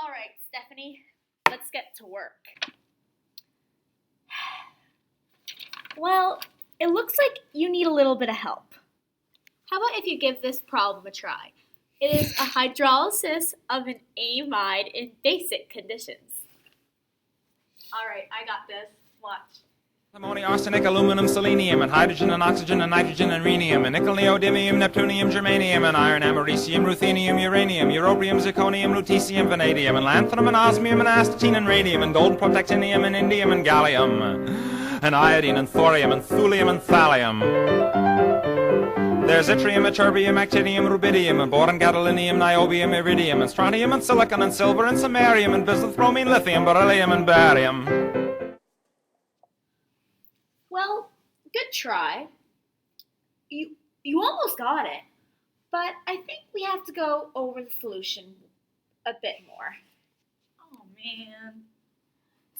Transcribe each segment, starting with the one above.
All right, Stephanie, let's get to work. Well, it looks like you need a little bit of help. How about if you give this problem a try? It is a hydrolysis of an amide in basic conditions. All right, I got this. Watch. Ammonia, arsenic, aluminum, selenium, and hydrogen and oxygen and nitrogen and rhenium, and nickel, neodymium, neptunium, germanium, and iron, americium, ruthenium, uranium, europium, zirconium, lutetium, vanadium, and lanthanum, and osmium, and astatine, and radium, and gold, protactinium, and indium, and gallium, and iodine, and thorium, and thulium, and thallium. There's yttrium, ytterbium, actinium, rubidium, and boron, gadolinium, niobium, iridium, and strontium, and silicon, and silver, and samarium, and bismuth, bromine, lithium, beryllium, and barium. Well, good try. You almost got it, but I think we have to go over the solution a bit more. Oh, man.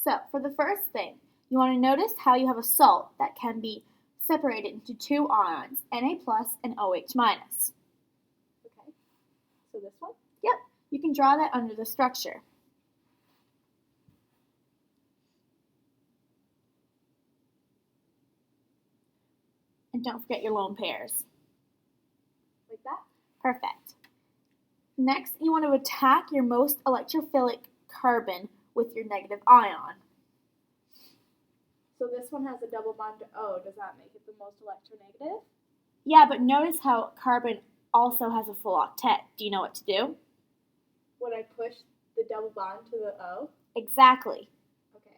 So, for the first thing, you want to notice how you have a salt that can be separated into two ions, Na plus and OH minus. Okay, so this one? Yep, you can draw that under the structure. And don't forget your lone pairs. Like that? Perfect. Next, you want to attack your most electrophilic carbon with your negative ion. So this one has a double bond to O. Does that make it the most electronegative? Yeah, but notice how carbon also has a full octet. Do you know what to do? When I push the double bond to the O? Exactly. Okay.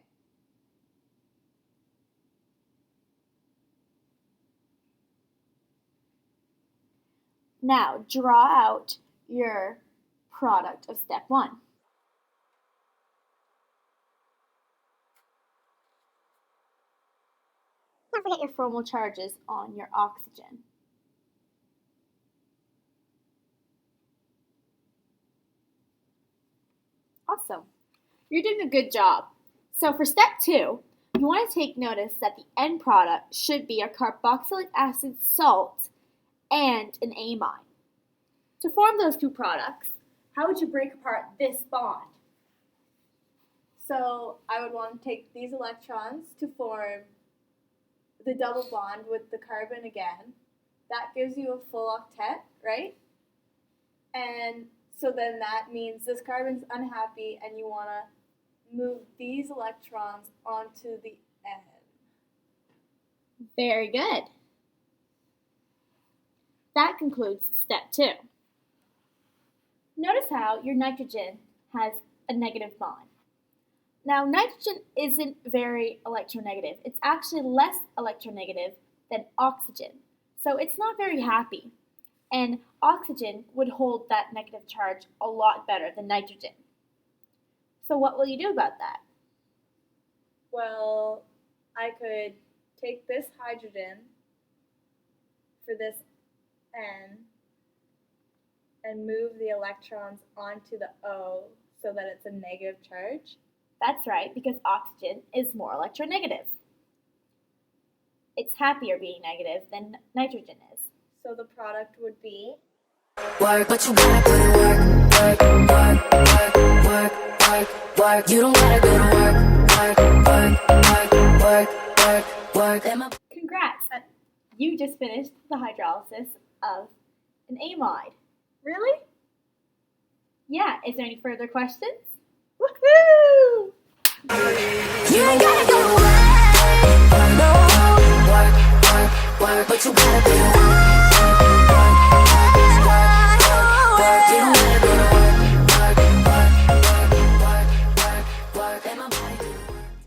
Now, draw out your product of step 1. Don't forget your formal charges on your oxygen. Awesome. You're doing a good job. So for step 2, you want to take notice that the end product should be a carboxylic acid salt and an amine. To form those two products, how would you break apart this bond? So I would want to take these electrons to form the double bond with the carbon again. That gives you a full octet, right? And so then that means this carbon's unhappy and you want to move these electrons onto the end. Very good. That concludes step 2. Notice how your nitrogen has a negative bond. Now, nitrogen isn't very electronegative. It's actually less electronegative than oxygen. So it's not very happy. And oxygen would hold that negative charge a lot better than nitrogen. So what will you do about that? Well, I could take this hydrogen for this N and move the electrons onto the O so that it's a negative charge. That's right, because oxygen is more electronegative. It's happier being negative than nitrogen is. So the product would be work, but you gotta put in work, work, work, work, work, work, work. You don't gotta go to work. Congrats! You just finished the hydrolysis of an amide. Really? Yeah, is there any further questions? Woohoo! You ain't gotta go to work, but you gotta be